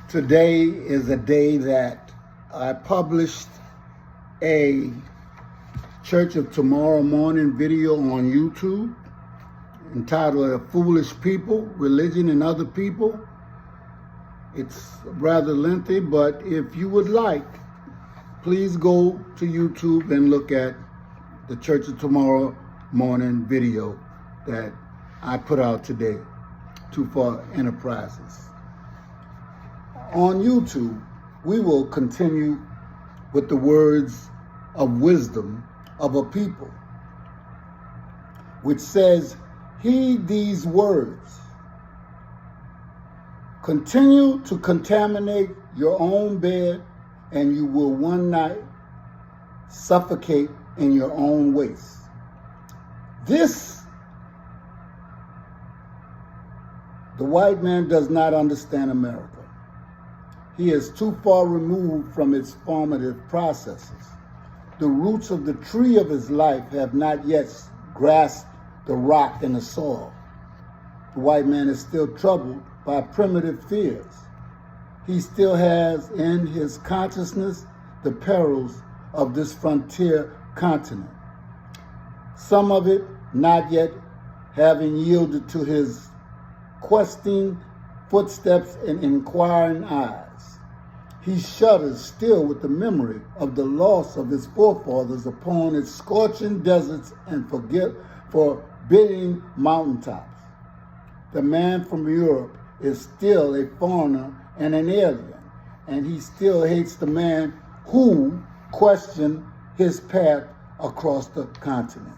Today is a day that I published a Church of Tomorrow Morning video on YouTube entitled "A Foolish People, Religion and Other People." It's rather lengthy, but if you would like, please go to YouTube and look at the Church of Tomorrow Morning video that I put out today, Too Far Enterprises. On YouTube, we will continue with the words of wisdom of a people, which says, heed these words. Continue to contaminate your own bed, and you will one night suffocate in your own waste. The white man does not understand America. He is too far removed from its formative processes. The roots of the tree of his life have not yet grasped the rock and the soil. The white man is still troubled by primitive fears. He still has in his consciousness the perils of this frontier continent. Some of it not yet having yielded to his questing footsteps and inquiring eyes. He shudders still with the memory of the loss of his forefathers upon its scorching deserts and forbidding mountaintops. The man from Europe is still a foreigner and an alien, and he still hates the man who questioned his path across the continent.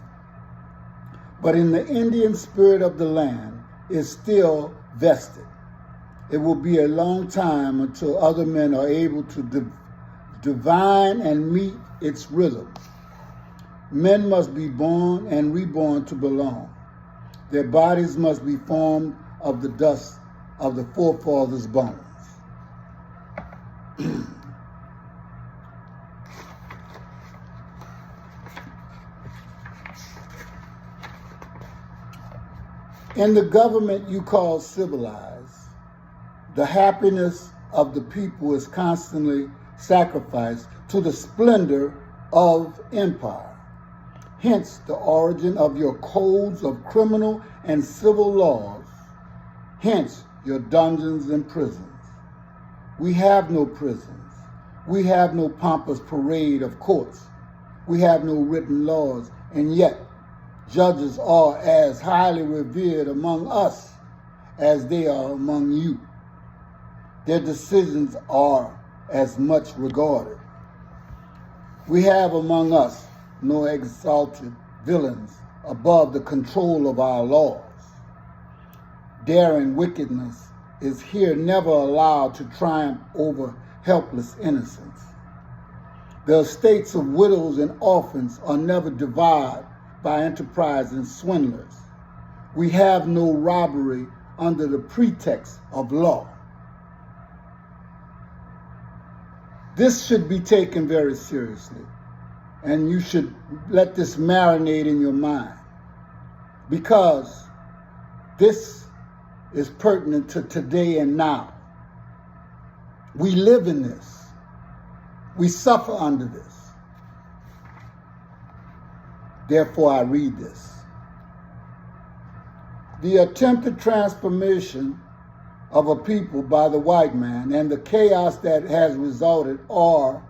But in the Indian spirit of the land is still vested. It will be a long time until other men are able to divine and meet its rhythms. Men must be born and reborn to belong. Their bodies must be formed of the dust of the forefathers' bones. In the government you call civilized, the happiness of the people is constantly sacrificed to the splendor of empire. Hence the origin of your codes of criminal and civil laws. Hence your dungeons and prisons. We have no prisons. We have no pompous parade of courts. We have no written laws, and yet judges are as highly revered among us as they are among you. Their decisions are as much regarded. We have among us no exalted villains above the control of our laws. Daring wickedness is here never allowed to triumph over helpless innocence. The estates of widows and orphans are never divided by enterprising swindlers. We have no robbery under the pretext of law. This should be taken very seriously, and you should let this marinate in your mind, because this is pertinent to today and now. We live in this. We suffer under this. Therefore, I read this. The attempted transformation of a people by the white man and the chaos that has resulted are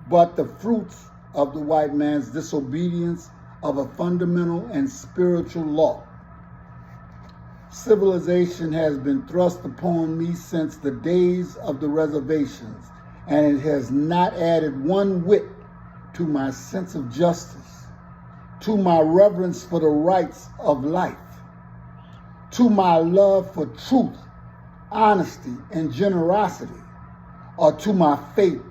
but the fruits of the white man's disobedience of a fundamental and spiritual law. Civilization has been thrust upon me since the days of the reservations, and it has not added one whit to my sense of justice, to my reverence for the rights of life, to my love for truth, honesty, and generosity, or to my faith.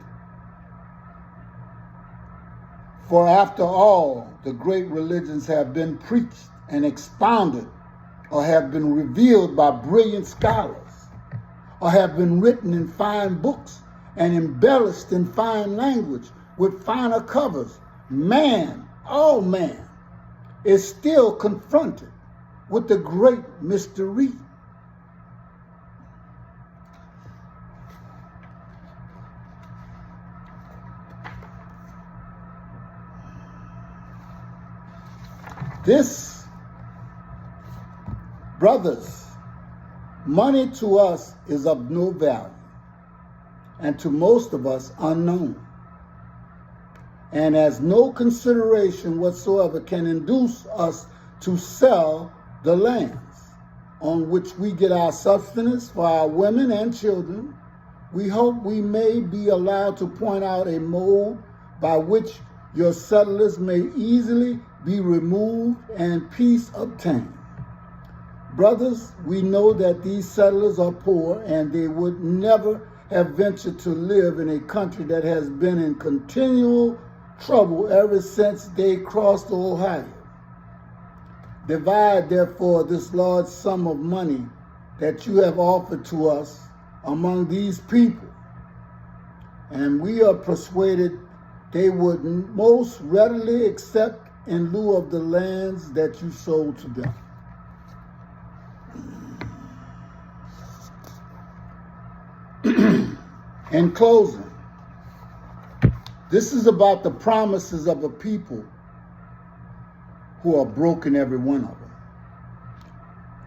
For after all, the great religions have been preached and expounded, or have been revealed by brilliant scholars, or have been written in fine books and embellished in fine language with finer covers. Man, all man, is still confronted with the great mystery. This, brothers, money to us is of no value, and to most of us unknown, and as no consideration whatsoever can induce us to sell the lands on which we get our sustenance for our women and children. We hope we may be allowed to point out a mode by which your settlers may easily be removed and peace obtained. Brothers, we know that these settlers are poor, and they would never have ventured to live in a country that has been in continual trouble ever since they crossed the Ohio. Divide, therefore, this large sum of money that you have offered to us among these people, and we are persuaded they would most readily accept in lieu of the lands that you sold to them. In closing, this is about the promises of a people who are broken, every one of them.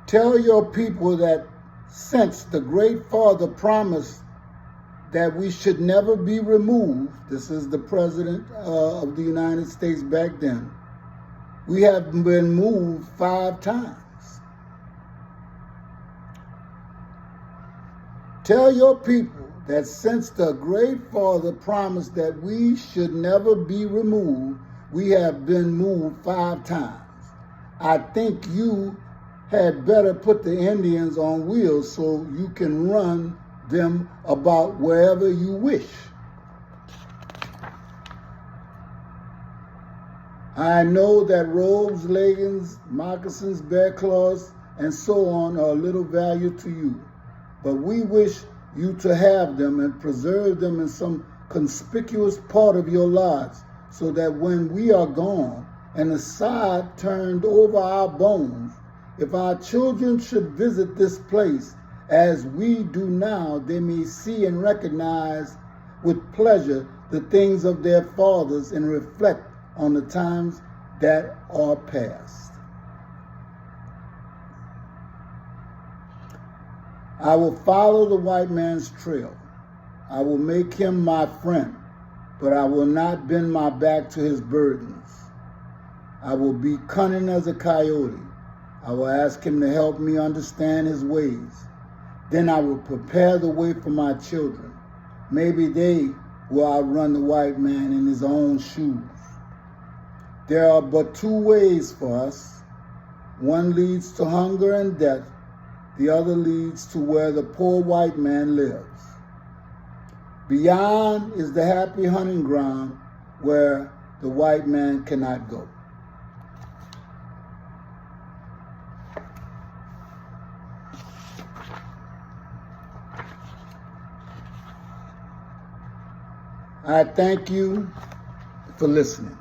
Tell your people that since the Great Father promised that we should never be removed, this is the President of the United States back then, we have been moved 5 times. Tell your people that since the Great Father promised that we should never be removed, we have been moved 5 times. I think you had better put the Indians on wheels so you can run them about wherever you wish. I know that robes, leggings, moccasins, bear claws, and so on are of little value to you, but we wish you to have them and preserve them in some conspicuous part of your lives, so that when we are gone and the sod turned over our bones, if our children should visit this place as we do now, they may see and recognize with pleasure the things of their fathers and reflect on the times that are past. I will follow the white man's trail. I will make him my friend, but I will not bend my back to his burdens. I will be cunning as a coyote. I will ask him to help me understand his ways. Then I will prepare the way for my children. Maybe they will outrun the white man in his own shoes. There are but 2 ways for us. One leads to hunger and death. The other leads to where the poor white man lives. Beyond is the happy hunting ground where the white man cannot go. I thank you for listening.